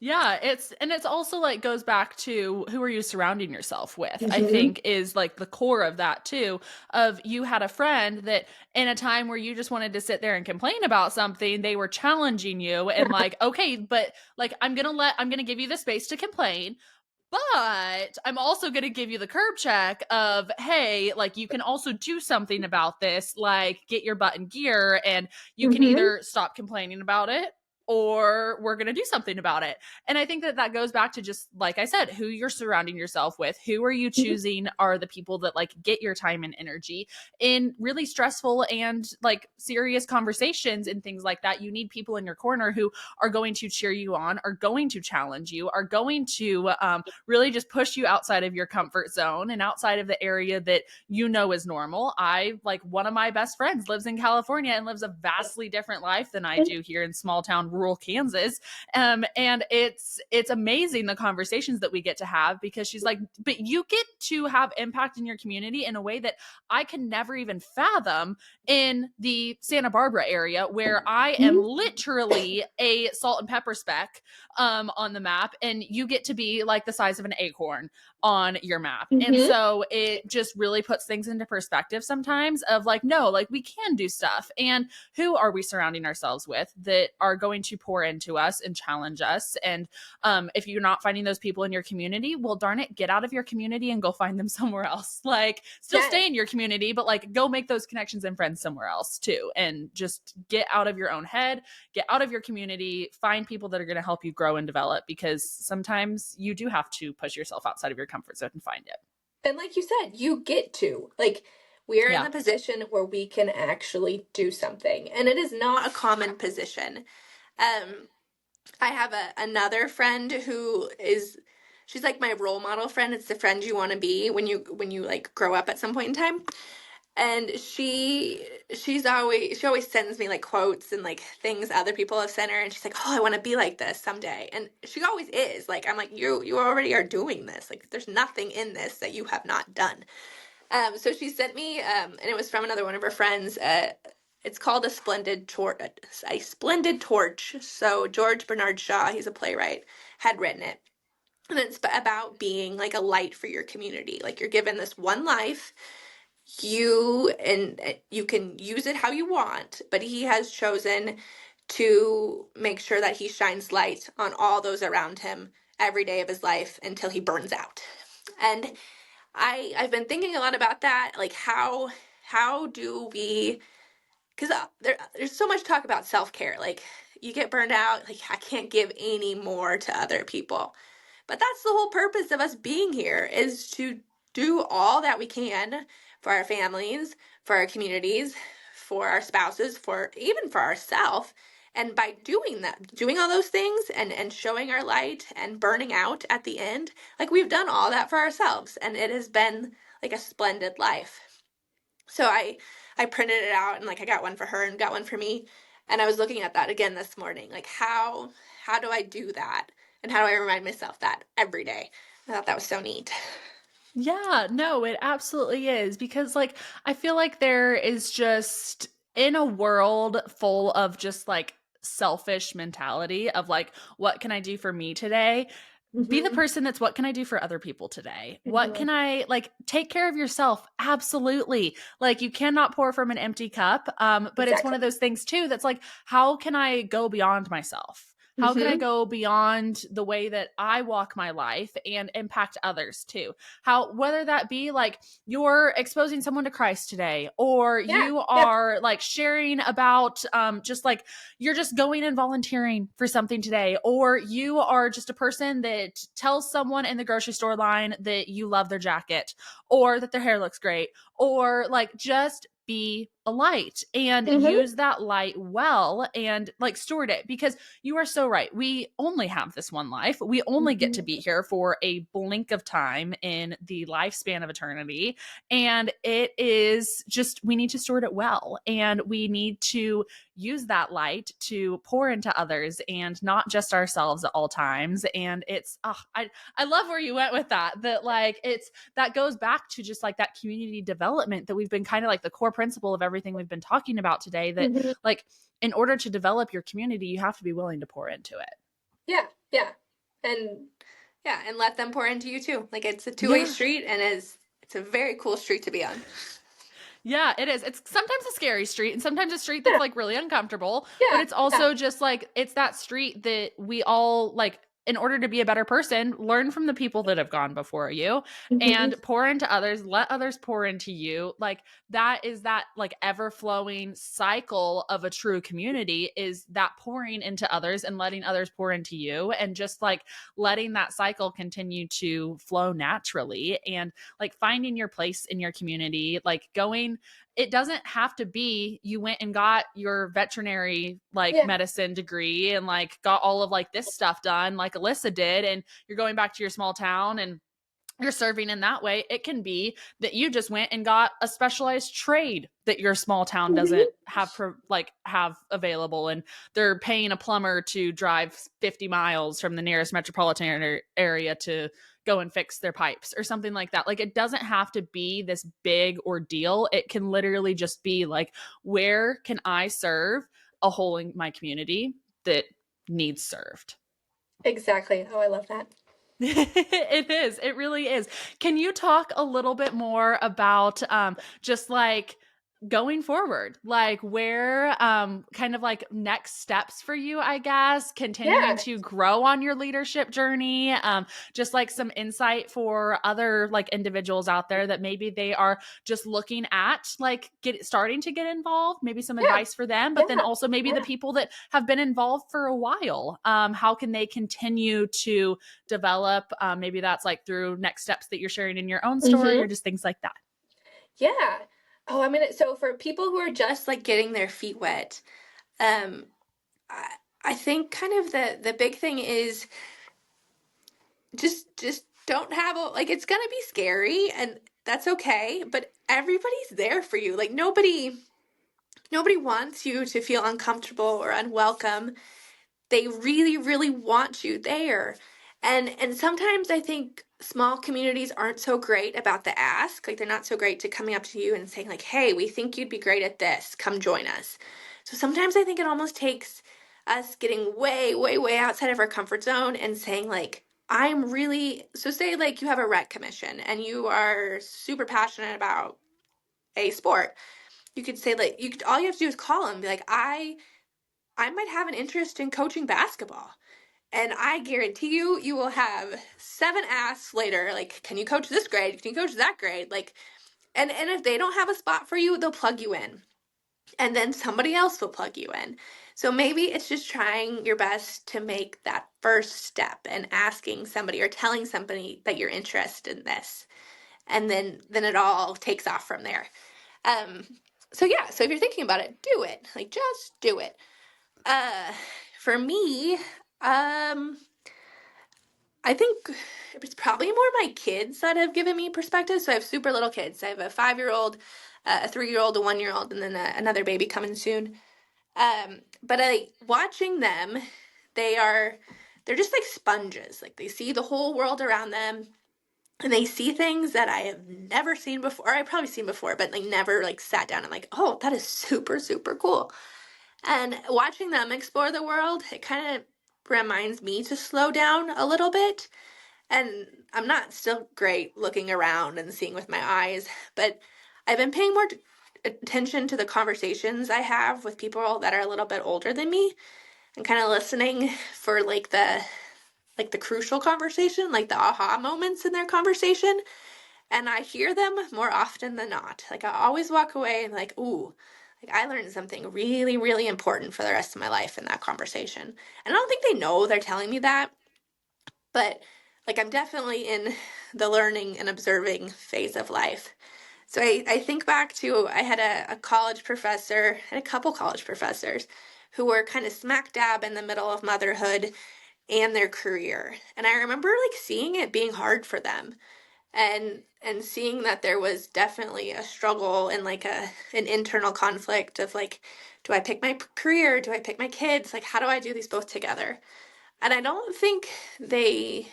Yeah, it's also like goes back to who are you surrounding yourself with, I Mm-hmm. think is like the core of that too. Of you had a friend that in a time where you just wanted to sit there and complain about something, they were challenging you and like, okay, but like I'm gonna give you the space to complain, but I'm also going to give you the curb check of, hey, like you can also do something about this, like get your butt in gear and you can Mm-hmm. either stop complaining about it or we're going to do something about it. And I think that that goes back to just, like I said, who you're surrounding yourself with, who are you choosing are the people that like get your time and energy in really stressful and like serious conversations and things like that. You need people in your corner who are going to cheer you on, are going to challenge you, are going to really just push you outside of your comfort zone and outside of the area that you know is normal. I like one of my best friends lives in California and lives a vastly different life than I do here in small town rural Kansas. And it's amazing the conversations that we get to have, because she's like, but you get to have impact in your community in a way that I can never even fathom in the Santa Barbara area, where I am literally a salt and pepper speck on the map, and you get to be like the size of an acorn on your map. And Mm-hmm. so it just really puts things into perspective sometimes of like, no, like we can do stuff. And who are we surrounding ourselves with that are going to pour into us and challenge us? And if you're not finding those people in your community, well, darn it, get out of your community and go find them somewhere else. Like, still Yes. stay in your community, but like go make those connections and friends somewhere else too. And just get out of your own head, get out of your community, find people that are going to help you grow and develop, because sometimes you do have to push yourself outside of your comfort zone and find it. And like you said, you get to. Like, we are in Yeah. the position where we can actually do something. And it is not a common position. Um, I have another friend who is, she's like my role model friend. It's the friend you want to be when you like grow up at some point in time. And she always sends me like quotes and like things other people have sent her, and she's like, oh, I want to be like this someday. And she always is. Like, I'm like, you already are doing this. Like, there's nothing in this that you have not done. So she sent me, and it was from another one of her friends. It's called a splendid torch. So George Bernard Shaw, he's a playwright, had written it. And it's about being like a light for your community. Like, you're given this one life, you can use it how you want, but he has chosen to make sure that he shines light on all those around him every day of his life until he burns out. And I've been thinking a lot about that, like how do we, because there's so much talk about self-care, like you get burned out, like I can't give any more to other people. But that's the whole purpose of us being here, is to do all that we can for our families, for our communities, for our spouses, for even for ourselves. And by doing that, doing all those things and showing our light and burning out at the end, like we've done all that for ourselves, and it has been like a splendid life. So I printed it out, and like I got one for her and got one for me. And I was looking at that again this morning. Like, how do I do that? And how do I remind myself that every day? I thought that was so neat. Yeah, no, it absolutely is, because like I feel like there is just, in a world full of just like selfish mentality of like, what can I do for me today? Be the Mm-hmm. person that's, what can I do for other people today? What Mm-hmm. can I, like, take care of yourself? Absolutely. Like, you cannot pour from an empty cup. But it's one Exactly. of those things too that's like, how can I go beyond myself? How can I Mm-hmm. go beyond the way that I walk my life and impact others too? How, whether that be like you're exposing someone to Christ today, or Yeah. you Yep. are like sharing about just like you're just going and volunteering for something today, or you are just a person that tells someone in the grocery store line that you love their jacket, or that their hair looks great, or like just be a light and Mm-hmm. use that light well and like steward it, because you are so right. We only have this one life. We only get to Mm-hmm. be here for a blink of time in the lifespan of eternity. And it is just, we need to steward it well. And we need to use that light to pour into others and not just ourselves at all times. And it's, I love where you went with that, that like, it's, that goes back to just like that community development that we've been kind of like the core principle of everything we've been talking about today, that Mm-hmm. like, in order to develop your community, you have to be willing to pour into it. Yeah. Yeah. And yeah, and let them pour into you too. Like, it's a two-way Yeah. street, and it's a very cool street to be on. Yeah, it is. It's sometimes a scary street and sometimes a street that's Yeah. like really uncomfortable, but Yeah. it's Yeah. also just like, it's that street that we all like, in order to be a better person, learn from the people that have gone before you Mm-hmm. and pour into others, let others pour into you. Like, that is that like ever flowing cycle of a true community, is that pouring into others and letting others pour into you, and just like letting that cycle continue to flow naturally, and like finding your place in your community, like going, it doesn't have to be you went and got your veterinary like Yeah. medicine degree and like got all of like this stuff done like Alyssa did, and you're going back to your small town and you're serving in that way. It can be that you just went and got a specialized trade that your small town doesn't Mhm. have available, and they're paying a plumber to drive 50 miles from the nearest metropolitan area to go and fix their pipes or something like that. Like, it doesn't have to be this big ordeal. It can literally just be like, where can I serve a hole in my community that needs served? Exactly. Oh, I love that. It is. It really is. Can you talk a little bit more about just like going forward, like where kind of like next steps for you, I guess, continuing Yeah. to grow on your leadership journey, just like some insight for other like individuals out there that maybe they are just looking at like starting to get involved, maybe some Yeah. advice for them, but then Yeah. also maybe the people that have been involved for a while. How can they continue to develop? Maybe that's like through next steps that you're sharing in your own story Hmm. or just things like that. Yeah. Oh, I mean, so for people who are just like getting their feet wet, um, I, I think kind of the big thing is just don't have a, like, it's gonna be scary, and that's okay, but everybody's there for you. Like, nobody wants you to feel uncomfortable or unwelcome. They really, really want you there. And sometimes I think small communities aren't so great about the ask. Like, they're not so great to coming up to you and saying like, "Hey, we think you'd be great at this. Come join us." So sometimes I think it almost takes us getting way, way, way outside of our comfort zone and saying like, "I'm really," so say like you have a rec commission and you are super passionate about a sport. You could say like, you could, all you have to do is call them and be like, I might have an interest in coaching basketball. And I guarantee you, you will have seven asks later, like, can you coach this grade? Can you coach that grade? Like, and if they don't have a spot for you, they'll plug you in. And then somebody else will plug you in. So maybe it's just trying your best to make that first step and asking somebody or telling somebody that you're interested in this. And then it all takes off from there. Um, so yeah, so if you're thinking about it, do it. Like, just do it. Uh, for me, um, I think it's probably more my kids that have given me perspective. So I have super little kids. I have a 5-year-old, a 3-year-old, a 1-year-old, and then another baby coming soon. But I watching them, they are they're just like sponges. Like, they see the whole world around them, and they see things that I have never seen before. Or I've probably seen before, but like never like sat down and like, oh, that is super, super cool. And watching them explore the world, it kind of reminds me to slow down a little bit. And I'm not still great looking around and seeing with my eyes, but I've been paying more attention to the conversations I have with people that are a little bit older than me, and kind of listening for like the crucial conversation, like the aha moments in their conversation. And I hear them more often than not. Like, I always walk away and like, ooh, like, I learned something really, really important for the rest of my life in that conversation. And I don't think they know they're telling me that, but like, I'm definitely in the learning and observing phase of life. So I think back to, I had a college professor and a couple college professors who were kind of smack dab in the middle of motherhood and their career. And I remember like seeing it being hard for them, and seeing that there was definitely a struggle and like an internal conflict of like, do I pick my career? Do I pick my kids? Like, how do I do these both together? And I don't think they,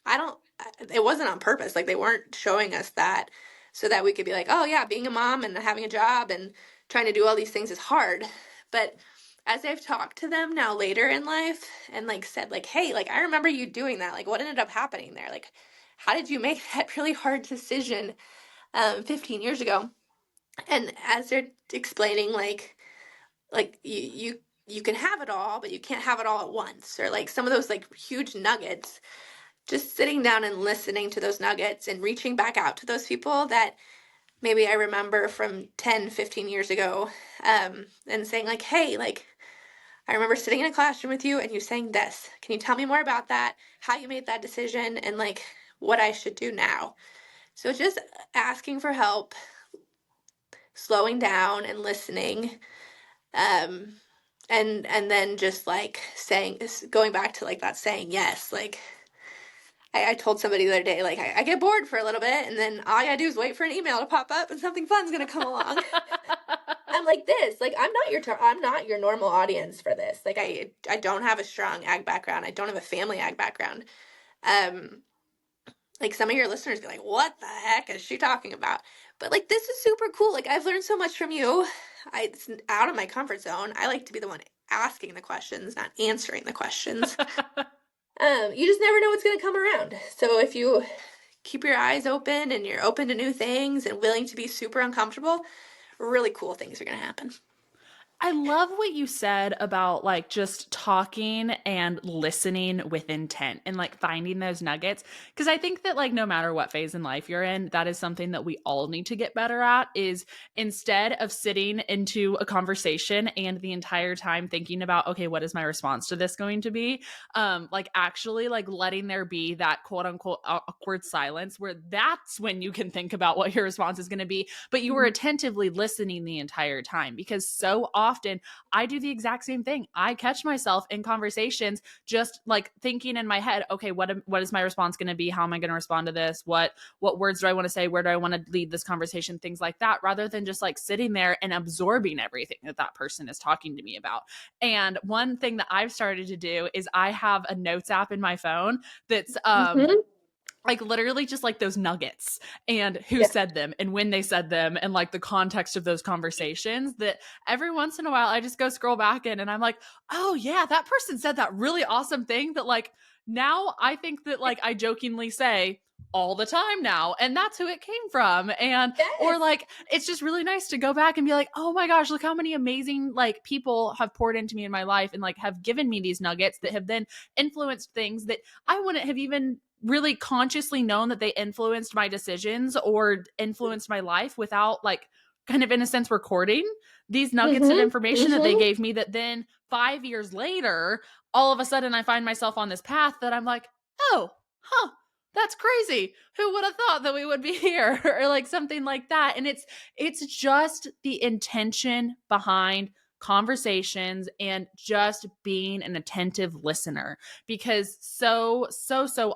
I don't, it wasn't on purpose. Like, they weren't showing us that so that we could be like, oh yeah, being a mom and having a job and trying to do all these things is hard. But as I've talked to them now later in life and like said like, hey, like, I remember you doing that. Like, what ended up happening there? Like, how did you make that really hard decision 15 years ago? And as they're explaining like you can have it all, but you can't have it all at once, or like some of those like huge nuggets, just sitting down and listening to those nuggets and reaching back out to those people that maybe I remember from 10, 15 years ago, and saying like, hey, like, I remember sitting in a classroom with you and you saying this. Can you tell me more about that? How you made that decision, and like what I should do now? So just asking for help, slowing down and listening, um, and then just like saying, going back to like that saying yes, like, I told somebody the other day, like, I get bored for a little bit, and then all I gotta do is wait for an email to pop up, and something fun's gonna come along. I'm like this. Like, I'm not your normal audience for this. Like, I don't have a strong ag background. I don't have a family ag background. Um, like some of your listeners be like, "What the heck is she talking about?" But like, this is super cool. Like, I've learned so much from you. It's out of my comfort zone. I like to be the one asking the questions, not answering the questions. You just never know what's gonna come around. So if you keep your eyes open and you're open to new things and willing to be super uncomfortable, really cool things are gonna happen. I love what you said about like just talking and listening with intent and like finding those nuggets. Cause I think that like no matter what phase in life you're in, that is something that we all need to get better at is instead of sitting into a conversation and the entire time thinking about, okay, what is my response to this going to be? Like actually like letting there be that quote unquote awkward silence where that's when you can think about what your response is going to be, but you were attentively listening the entire time because so often I do the exact same thing. I catch myself in conversations just like thinking in my head, okay, what is my response going to be? How am I going to respond to this? What words do I want to say? Where do I want to lead this conversation? Things like that, rather than just like sitting there and absorbing everything that that person is talking to me about. And one thing that I've started to do is I have a notes app in my phone that's Mm-hmm. like literally just like those nuggets and who Yeah. said them and when they said them and like the context of those conversations that every once in a while I just go scroll back in and I'm like, oh yeah, that person said that really awesome thing that like now I think that like I jokingly say all the time now and that's who it came from. And or Yes. like it's just really nice to go back and be like, oh my gosh, look how many amazing like people have poured into me in my life and like have given me these nuggets that have then influenced things that I wouldn't have even really consciously known that they influenced my decisions or influenced my life without like kind of in a sense recording these nuggets of Mm-hmm. information that they Mm-hmm. gave me that then 5 years later all of a sudden I find myself on this path that I'm like, oh, huh, that's crazy, who would have thought that we would be here or like something like that. And it's just the intention behind conversations and just being an attentive listener because so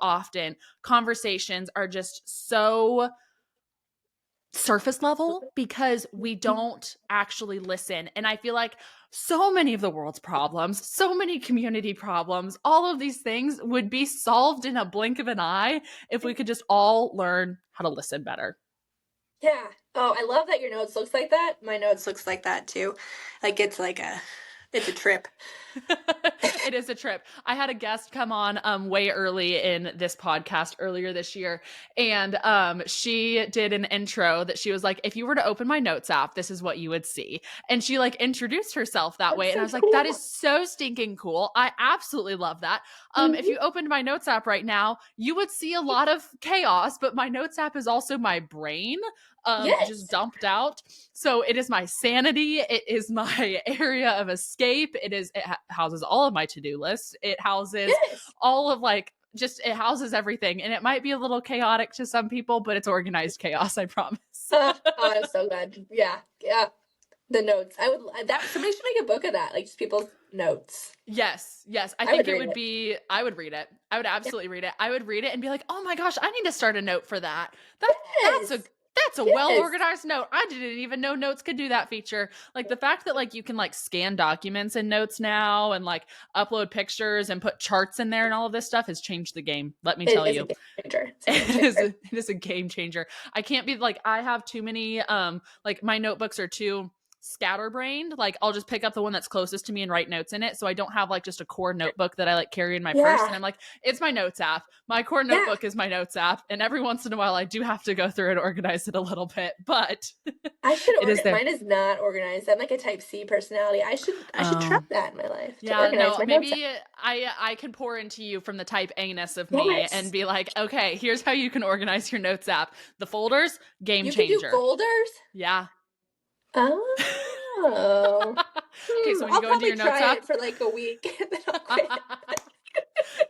often conversations are just so surface level because we don't actually listen. And I feel like so many of the world's problems, so many community problems, all of these things would be solved in a blink of an eye if we could just all learn how to listen better. Yeah. Oh, I love that your notes looks like that. My notes looks like that too. Like it's a trip. It is a trip. I had a guest come on way early in this podcast earlier this year, and she did an intro that she was like, if you were to open my notes app, this is what you would see. And she like introduced herself that way. That's And I so was like, that is cool. so stinking cool. I absolutely love that. If Mm-hmm. you opened my notes app right now, you would see a lot of chaos, but my notes app is also my brain just Yes. dumped out. So it is my sanity. It is my area of escape. It houses all of my to-do lists. It houses Yes. all of like just it houses everything. And it might be a little chaotic to some people, but it's organized chaos, I promise. Oh, I'm so glad. Yeah. Yeah. The notes. I would that somebody should make a book of that, like just people's notes. Yes. I I would think it read would it. be I would read it. I would Yeah. absolutely read it. I would read it and be like, "Oh my gosh, I need to start a note for that." That's Yes. a Yes. well-organized note. I didn't even know notes could do that feature. Like the fact that like you can like scan documents in notes now and like upload pictures and put charts in there and all of this stuff has changed the game. Let me tell It is a you. game changer. It's a game changer. It is a game changer. I can't be like I have too many like my notebooks are too scatterbrained. Like I'll just pick up the one that's closest to me and write notes in it. So I don't have like just a core notebook that I like carry in my purse. And Yeah. I'm like, it's my notes app. My core Yeah. notebook is my notes app. And every once in a while I do have to go through and organize it a little bit, but I should it is there. mine is not organized. I'm like a type C personality. I should try Oh. that in my life to Yeah, organize no, my notes. maybe I can pour into you from the type A-ness of me and Yes. be like, okay, here's how you can organize your notes app. The folders, game You can do changer. folders? Yeah. Oh. Okay, so when you I'll go into probably your notes try app, it for like a week and then I'll quit.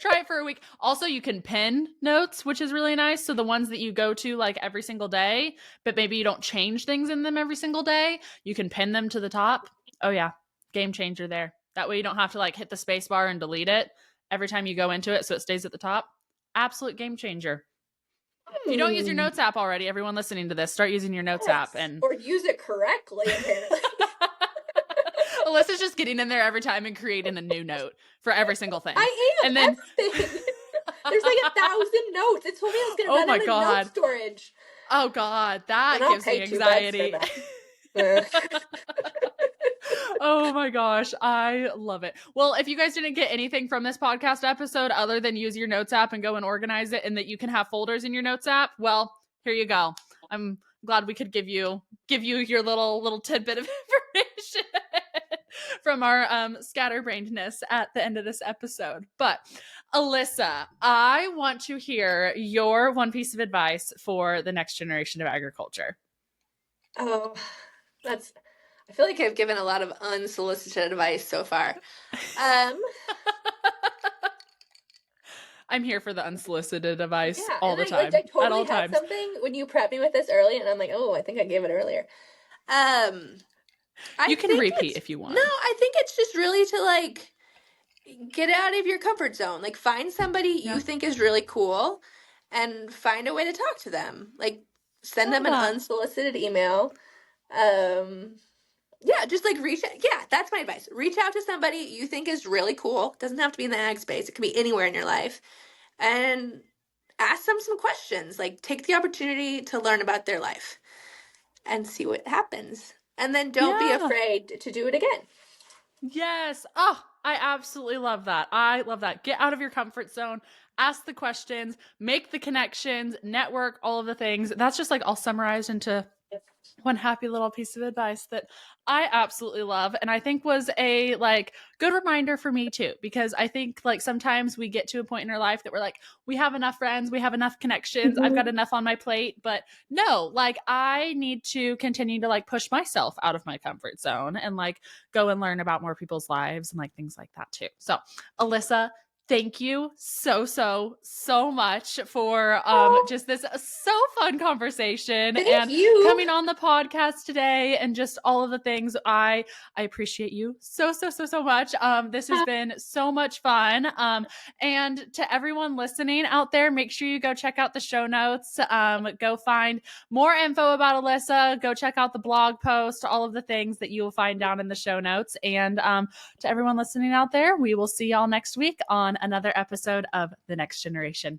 try it for a week. Also, you can pin notes, which is really nice. So the ones that you go to like every single day, but maybe you don't change things in them every single day, you can pin them to the top. Oh yeah, game changer there. That way you don't have to like hit the space bar and delete it every time you go into it, so it stays at the top. absolute game changer. If you don't use your notes app already, everyone listening to this, start using your notes app and or use it correctly, apparently. Alyssa's just getting in there every time and creating a new note for every single thing. I am. And then everything. There's like 1,000 notes. It told me I was going to run out of note storage. Oh God, that and gives me anxiety. Oh my gosh, I love it. Well, if you guys didn't get anything from this podcast episode other than use your notes app and go and organize it and that you can have folders in your notes app, well, here you go. I'm glad we could give you your little tidbit of information from our scatterbrainedness at the end of this episode. But Alyssa, I want to hear your one piece of advice for the next generation of agriculture. Oh, I feel like I've given a lot of unsolicited advice so far. I'm here for the unsolicited advice all the time. I totally had something when you prepped me with this early, and I'm like, oh, I think I gave it earlier. You can repeat if you want. No, I think it's just really to like get out of your comfort zone. Like find somebody you think is really cool and find a way to talk to them. Like send them an unsolicited email. Just like reach out. Yeah, that's my advice. Reach out to somebody you think is really cool. Doesn't have to be in the ag space. It can be anywhere in your life. And ask them some questions. Like take the opportunity to learn about their life and see what happens. And then don't be afraid to do it again. Yes. Oh, I absolutely love that. I love that. Get out of your comfort zone. Ask the questions. Make the connections. Network. All of the things. That's just like all summarized into one happy little piece of advice that I absolutely love. And I think was a like good reminder for me too, because I think like sometimes we get to a point in our life that we're like, we have enough friends, we have enough connections, I've got enough on my plate, but no, like I need to continue to like push myself out of my comfort zone and like go and learn about more people's lives and like things like that too. So Alyssa, thank you so much for just this so fun conversation coming on the podcast today and just all of the things. I appreciate you so much. This has been so much fun. And to everyone listening out there, make sure you go check out the show notes. Go find more info about Alyssa. Go check out the blog post, all of the things that you will find down in the show notes. And to everyone listening out there, we will see y'all next week on another episode of The Next Generation.